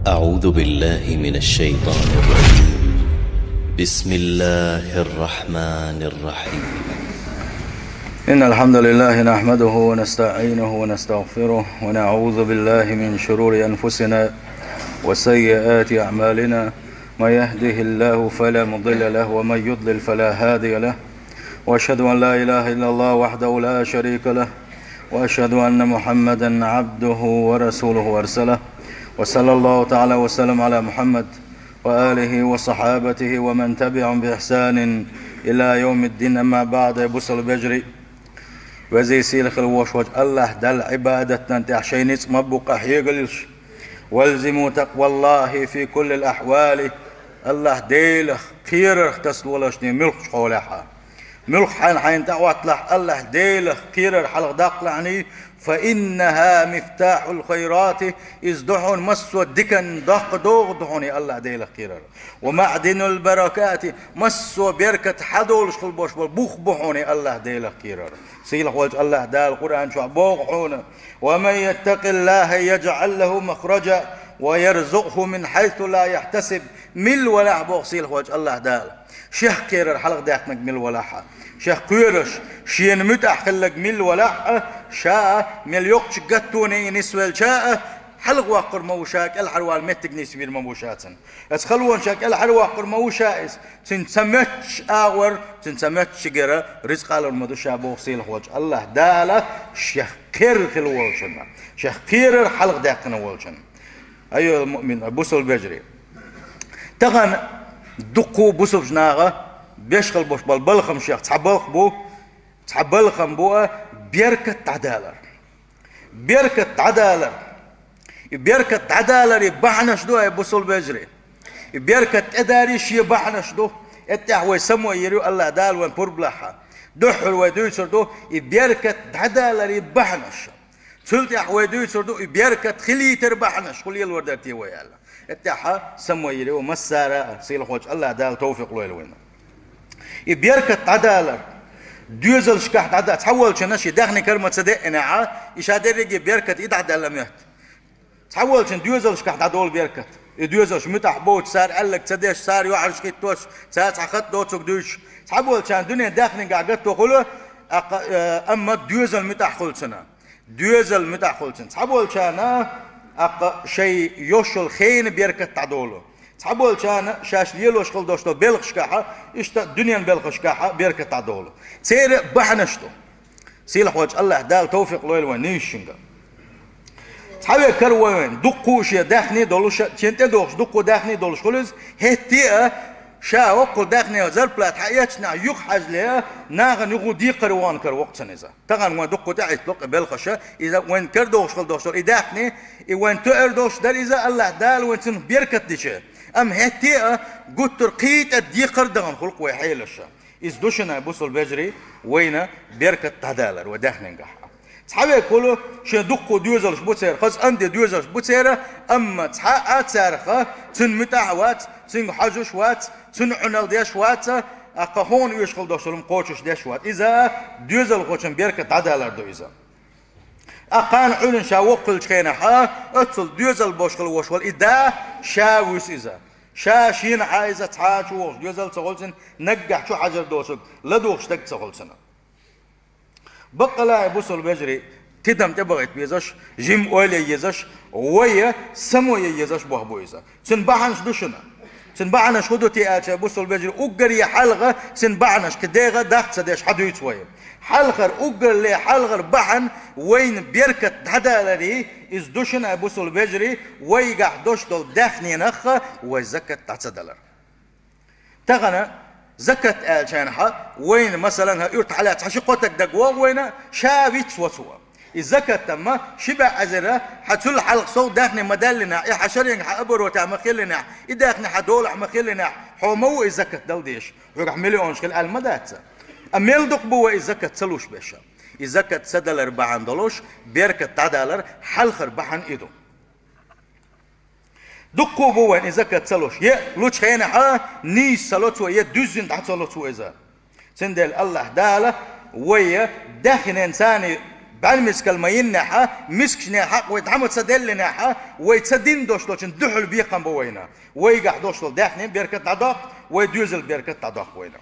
أعوذ بالله من الشيطان الرجيم. بسم الله الرحمن الرحيم. إن الحمد لله نحمده ونستعينه ونستغفره ونعوذ بالله من شرور أنفسنا وسيئات أعمالنا. من يهده الله فلا مضل له ومن يضلل فلا هادي له، وأشهد أن لا إله إلا الله وحده لا شريك له، وأشهد أن محمدا عبده ورسوله وأرسله. وصلى الله تعالى وسلم على محمد وآله وصحابته ومن تبعهم بإحسان إلى يوم الدين. أما بعد، بوصل بجري وزي سيلخ الوشوش الله دل عبادتنا تحشين مبقى حيقلش والزموا تقوى الله في كل الأحوال. الله ديلخ كيرخ تسلولشني ملخ حولها ملخ حين تعواتلح الله ديلخ كيرر حلق داقلعني، فإنها مفتاح الخيرات إزدحون مسو دكن دق دوغ دحوني الله ديلخ كيرر، ومعدن البركات مسو بركة حدول شخل بوش بوخ بحوني الله ديلخ كيرر. سيلخ وجه الله دا القرآن شو بوغحونه. ومن يتق الله يجعل له مخرجا ويرزقه من حيث لا يحتسب. مل ولا بوغ سيلخ وجه الله دال شيخ كيرر حلق داخنك مل ولاحة شيخ كيرش شين متح خلق مل ولاحة شاء مل يقش قطوني نسوال شاء حلق واقر موشاك الحروال متك نسبير موشاتن اسخلون شاك الحرواقر موشائس تنسمتش آور تنسمتش قرى رزق على المدوشا بوغ سيلخ وجه الله دالة شيخ كير خل والشن شيخ كيرر حلق داخنا والشن. أيها المؤمن بوصل بجري تغن دقو بوصف جناغة بيشغل بوش بالبلخم شيخ تحبلخم بو بيركة عدالة بيركة عدالة يبحنش دو بوصل بجري بيركة اداريش يبحنش دو اتحوى سمو يريو الله دال وين بربلحة دحر ودوسر دو بيركة عدالة يبحنش سلت احوى دوسر دو بيركة خلي تربحنش كل يلوردتي ويالا اتحا سمو يري ومسارة سيلخ وجه الله دال توفيق له الوين بيركة عدالة دوزل شكاحت عدالة تحول شنشي داخني كرمة صدقنا إشادة رجي بيركة إيد عدالة مهت تحول شن دوزل شكاحت عدول بيركة دوزل شمتح بوت صار قالك تصدقش صار يوحش كيتوش صار خط دوتسك دوش تحول شان دنيا داخني قاعدت تقوله أما دوزل متح خلصنا دوزل متح خلصنا تحول شان شيء يوشل خين بيركة تعدوله تحبول كان شاش ليلوش خل دوشتو بلخش كاحة إشتا دنيا بلخش كاحة بيركة تعدوله سير بحنشتو سيلح وجه الله دال توفيق لويل ونيشنجا تحبي كروين دقوش داخني دولش تنت دوش دقو داخني دولش خلص هتيا شا وقل داخني وزر بلات حياتنا يخ حجلها ناغن يغو دي قروان كر وقت سنزا تغن وين دقو تعيش لق بالخشة إذا وين كردوش خل دوش إداخني وين تقردوش دال إذا الله دال وين تن بيركة ديشه أم هتيا قلت رقيت الدي قردغن خلق ويحيلش إذ دوشنا بوصل بجري وين بيركة تعدالر وداخن نجح صحابي يقولوا شن دقو دوزلش بوتسير خاص عندي دوزلش بوتسير أما تحقق سارخة تن متعوات تن حجوش وات تن عنال ديش وات أقهون يشغل دوشلهم قوتش ديش وات إذا دوزل قوتشن بيركة تعدالر دو إذا أقان علن شاوقل شخينا اتصل دوزل بوشغل وشغل إذا شاويس إذا شاشين عايزة تحاش ووش دوزل تغلسن نجح شو حجر دوسك لدوش تك تغلسنا بقى لا يبوصل بجري تدم تبغيت بيزش جيم أولي يزش ويا سمو يزش بوهبو إذا سنبعنش دوشنا سنبعنش خدو تياتش بوصل بجري أقري حلقة سنبعنش كديغة داخت سديش حدو يتسوي حلقر أقر لي حلقر بحن وين بيركة عدالة إز دوشنا بوصل بجري ويقع دوش دول داخني نخة وزكت تعتدلر تغنى زكت آلشانها وين مثلا يرت على تحشقوتك دقوة وين شاويت وسوا الزكاة تما شبع أزرة حتسل حلق صوت داخني مدلنا إيه حشرين حأبر وتعمخلنا إداخني حدول عمخلنا حمو الزكاة دل ديش رجع مليون شكل المدات أميل دقبوة الزكاة تسلوش بيشا الزكاة سدلر بعن دلوش بيركة تعدلر حلخر بعن إيدو دقوا بوين الزكاة تسلوش يه لوش خينا نيس سلوتوا يه دوزن تحت سلوتوا إذا سندل الله دالة ويا داخل إنساني بعد مسك المين نحا مسك نحا ويتعمد سدل نحا ويتصدين دوشلوشن دحل بيقام بوينا ويقع دوشلو داخنين بيركت عداق ويدوزل بيركت عداق وينا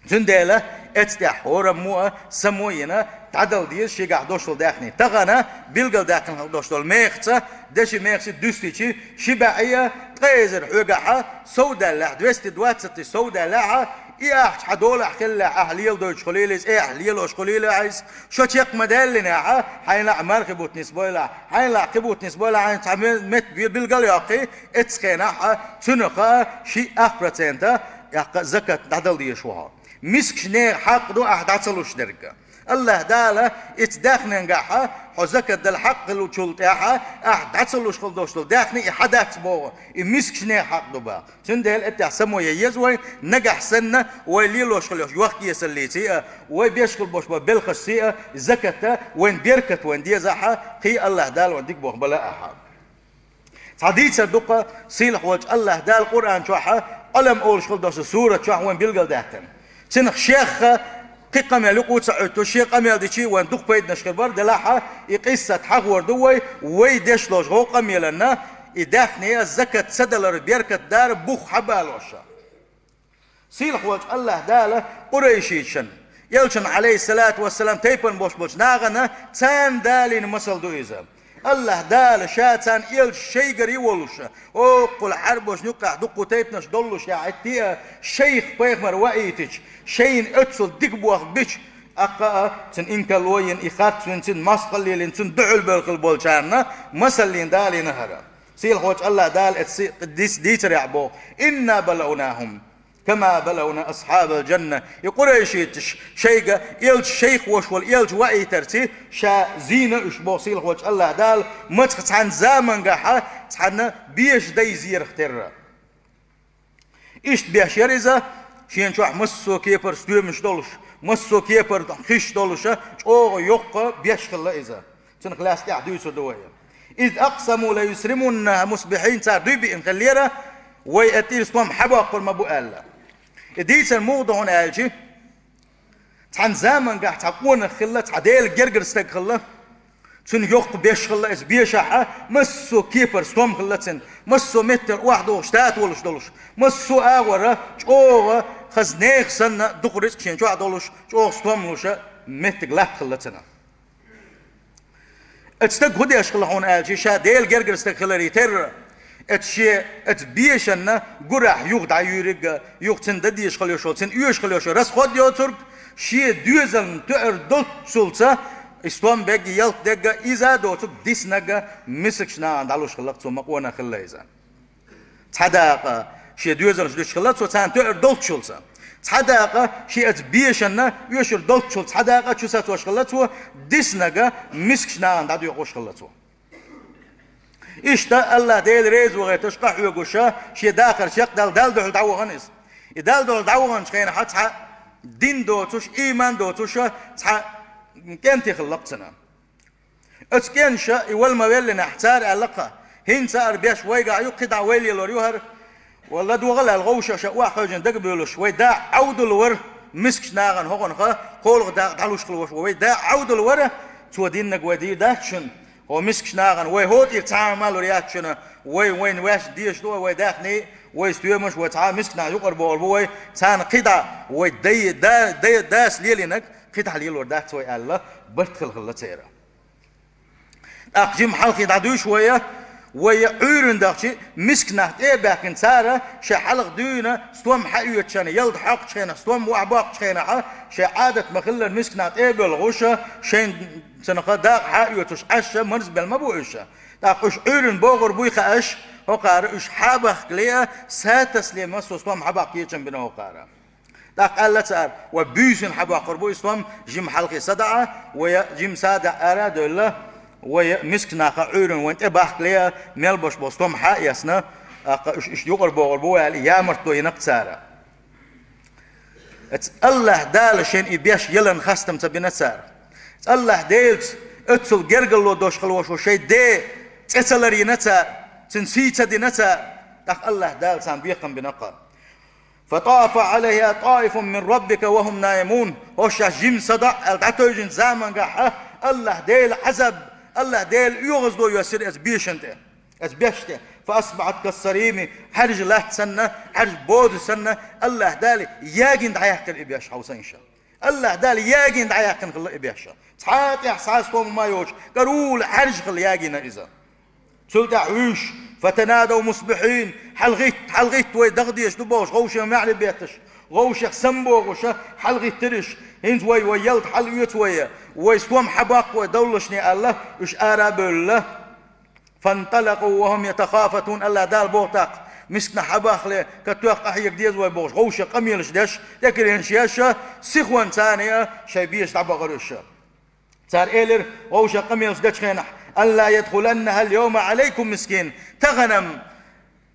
زندالة اتستح ورا مو سموينا تعدل ديال شي قاع دوشل داخني تغنا بيلقى داخن دوشل ميخته دشي ميخش دوستيشي شباعيه تغيزر حوقعها سودا لا دوست دوات سودا لا ياخ حدول خلا اهليل دوش خليلس اهليل وش خليل عايز شو تيق مدلنا حين لا مركبوت نسبولا حين لا قبوت نسبولا عين تعمل مت بيلقى ياقي اتسخنا تنقا شي اخرتنتا يا زكاه تعدل دي شوها مسك نير حق دو أحد صلوش درجة الله داله اتداخن نجاحه حزكة دل حق لو تشلتها أحد صلوش خل دوشل داخني حدث بوه مسك نير حق دو با تندل اتحسمو ييزوي نجح سنة ويليلوش خلوش وقت يسليتيه وبيشكل بوش بالخسيه زكته وين بيركت وين دي زحه قي الله دال ونديك بوه بلا أحد حديث الدقة سيلح وجه الله دال القرآن شوحه علم أول شغل دوش سورة شوح وين بيلقى داخن سنخ شيخ قيقم يلقو تسعتو شيخ أميل ديشي وان دوق بيد نشكر بار دلاحة يقيسة حق وردوي ويدش لوش غو قميلنا يداخني الزكاة سدل بيركة دار بوخ حبالوشا سيلح وجه الله داله قريشيشن يلشن عليه الصلاة والسلام تيبن بوش بوش ناغنا تان دالين مسل دويزا الله دال شاتان إل شيء قري ولوشة أو قل حربوش نقع دقو تيبنش دلوش يا عتيا شيخ بيغمر وقيتش شين أتصل دقبوخ بيش أقا تن إنكالوين إخات تن مسقلين تن دعل بالقل بولشارنا مسلين دالي نهرا سيل خوش الله دال قديس ديتر يعبو إنا بلوناهم كما بلونا أصحاب الجنة يقول يشيتش شيء يلج شيخ وشول يلج وعي ترتي شا زينة إشبوصيل وجه الله دال متخت عن زمن قحة تحنا بيش دي زير اختر إيش بيش يرزا شين شوح مسو كيبر ستوي مش دولش مسو كيبر خيش دولش أو يقى بيش خلا إذا تنخلاص تعدو سدوية إذ أقسموا لا يسرمون مصبحين تعدو بإن خليرة ويأتي اسمهم حباق المبو الله ديس الموضوع هنا أجي تحن زمن قاعد تقون خلة تعديل جرجر استك خلة تن يوق بيش خلة إس بيشحة مسو كيبر ستوم خلة تن مسو متر واحد وشتات ولش دولش مسو أورا شوه خزنيخ سنة دقريس كشين شو عدولش شو ستوم لوشة متر لا خلة تنا استك هدي أشخلة هنا أجي شاديل جرجر استك خلة ريتر اتشي اتبيشنا قرح يوغد عيوريق يوغ تنددي يشخل يوشو تن يشخل يوشو رس خود يوترب شي دوزن تؤر دوت سلطة استوام بيجي يلت دقا إذا دوتك ديس نقا مسكشنا عند علوش خلق تسومق وانا خلا إذا تحداقا شي دوزن شدوش خلق تسوان تؤر دوت سلطة تحداقا شي اتبيشنا يوشر دوت سلطة تحداقا شو ساتوش خلق تسوان ديس نقا مسكشنا عند علو يقوش خلق تسوان إشتا الله ديل ريز وغيتش قحوة قشا شي داخر شيق دال دول دعوغنس دال دول دعوغنش خينا حتى دين دوتوش إيمان دوتوش تحا كنتي خلقتنا اتكنشا يول ما ويلي نحتار علاقة هين سار بيش ويقع يقطع ويلي لوريوهر والله دوغل الغوشة شقوا حاجن دق بيولوش ويدا عود الور مسكش ناغن هون خا قول دعلوش خلوش ويدا عود الور تودينك ودي داكشن هو مسكش ناغن وي هوت يتعامل رياكشن وين واش ديش دو وي داخني وي ستيمش وتعا مسكنا يقرب بوي تان قطع وي دي داس ليلينك قطع ليل وردا توي الله برتخل خلت سيره اقجم حلقي دعدو شويه ويعورن داخشي مسكنا ايه باكن ساره شي حلق دونا ستوم حيوت شان يلد حق شينا ستوم وعباق شينا شي عاده مخله مسكنا ايه بالغوشه شين سنقا داق حيوتش عشه مرز بالمبوشه داق اش عورن بوغر بوي خاش وقار اش حابخ ليا ساتس لي مسو ستوم حباق يچن بنو قاره داق قال صار وبيسن حباق قربو ستوم جيم حلقي صدعه ويا جيم ساده اراد الله ومسكنا قعورن وانت باخ ليا ملبش بوستم حايسنا اش يقرب بو يا مرتو ينقصاره الله دال شين يبيش يلن خستم تبينا سار الله ديلت اتسل جرجلو دوش خلوش شي دي تسلري نتا تنسيت دي نتا داخ الله دال سان بيقم بنقا فطاف عليها طائف من ربك وهم نائمون وش جيم صدع العتوجن زمان قحة الله ديل حسب الله ديل يغزلو يسير أزبيشنته أزبيشته فأصبحت كالصريم حرج الله تسنة حرج بود سنة الله دالي ياجن دعيك الإبياش حوسينشا الله دالي ياجن دعيك الإبياشا صحات إحساس توم ما يوش قرول حرج خل ياجن إذا سلطة عوش فتنادوا مصبحين حلغيت ويدغديش دبوش غوشة معلي بيتش غوشة سمبو غوشة حلغيت ترش هنز ويلت حلويت ويسوم حباق ويدولشني الله إش آراب الله فانطلقوا وهم يتخافتون الله دال بوتاق مسكنا حباق لي كتوق أحيك ديز ويبوش غوشة قميلش دش تكرين شياشة سخوان ثانية شايبيش تعبا غرشة صار إيلر غوشة قميلش دش خينح ألا يدخلنها اليوم عليكم مسكين تغنم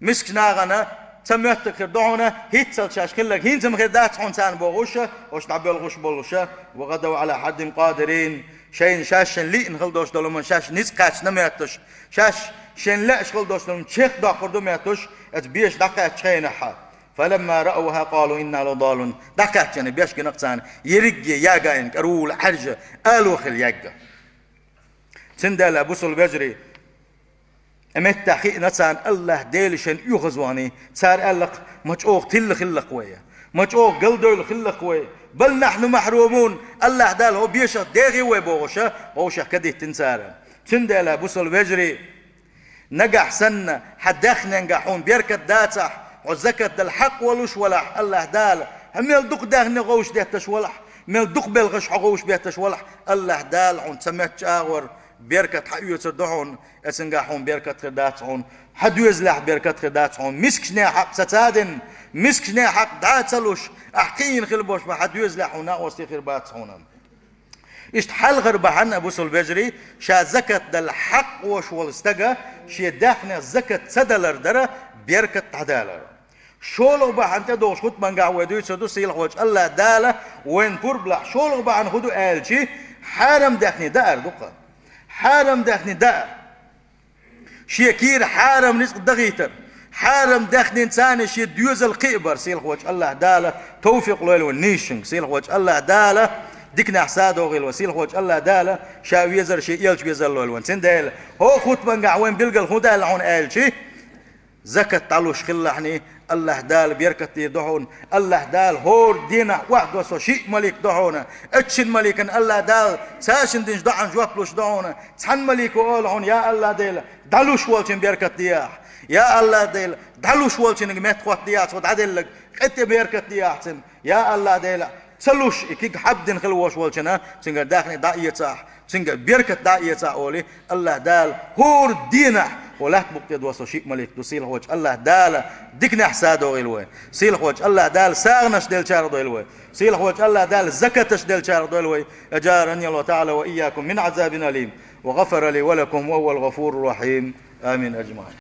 مسك ناغنا تميتك دعونا هيتسل شاش كلك هين خير دات حنسان بوغوشة وش نعبيل غوش بولوشة وغدوا على حد قادرين شين شاش لي نخلدوش دولمن شاش نسقاش نميتش شاش شين لا شخلدوش دولمن شيخ داقر دميتش اتبيش دقات شينها فلما رأوها قالوا إنا لضالون دقات يعني بيش كنقصان يرقي ياقاين كرول حرجة آلو خل ياقا سندال أبوس البجري أمت تحقيق نتسان الله ديلشن يغزواني صار ألق مجعوق تل خلق ويا مجعوق قلدول خلق ويا بل نحن محرومون الله دال هو بيشا ديغي ويبوغشا غوشا كده تنسارا سندال أبوس البجري نجح سنة حداخنا نجحون بيركت داتح وزكت الحق ولوش ولح الله دال هم يلدق داخنا غوش ديتش ولح ميلدق بالغش غوش بيتش ولح الله دال عن سمت شاور بيركت حيو تدعون اسنجحون بيركت خداتهم حدو يزلح بيركت خداتهم مسكنا حق ستادن مسكنا حق داتلوش احكين خلبوش ما حدو يزلح وناقوس خرباتهم اشتحل غربحن ابو سلبجري شا زكت دل حق وش والستجا شي داخنا زكت سدلر درا بيركت عدالر شولغ بحن تدوش خد من قاعد يسدو سيل خوج الله داله وين فربلا شولغ بحن خدو آلشي حرم داخني دار دقه حرم داخني دار شيكير حرم رزق دغيتر حرم داخني انسان شي ديوز القيبر سيل خوج الله داله توفيق لويل والنيشن سيل خوج الله داله ديكنا حسادو غيل وسيل خوج الله داله شاوي يزر شي يلش بيزر لويل وانسن داله هو خد من قاعد وين بيلقى الخدا العون آلشي زكت تعلوش خلحني الله دال بيركت يدعون الله دال هور دينا واحد وسو شيء ملك دعونا اتشن ملكن الله دال ساشن دينش دعن جوابلوش دعونا تحن ملك وقولعون يا الله ديل دالوش والشن بيركت دياح يا الله ديل دالوش والشن قمت قوات دياح وتعدل لك قت بيركت دياحتن يا الله ديل سلوش كيك حبدن خلوش والشنا سنجر داخني داعية صح سنجر بيركت داعية صح أولي الله دال هور دينا ولا تبقى وصل شيء ملك تسيل خوج الله دال ديكنا حسادو غيلوي سيل خوج الله دال ساغنش ديل شاردو غيلوي سيل خوج الله دال زكتش ديل شاردو غيلوي أجارني الله تعالى وإياكم من عذاب أليم وغفر لي ولكم وهو الغفور الرحيم آمين أجمعين.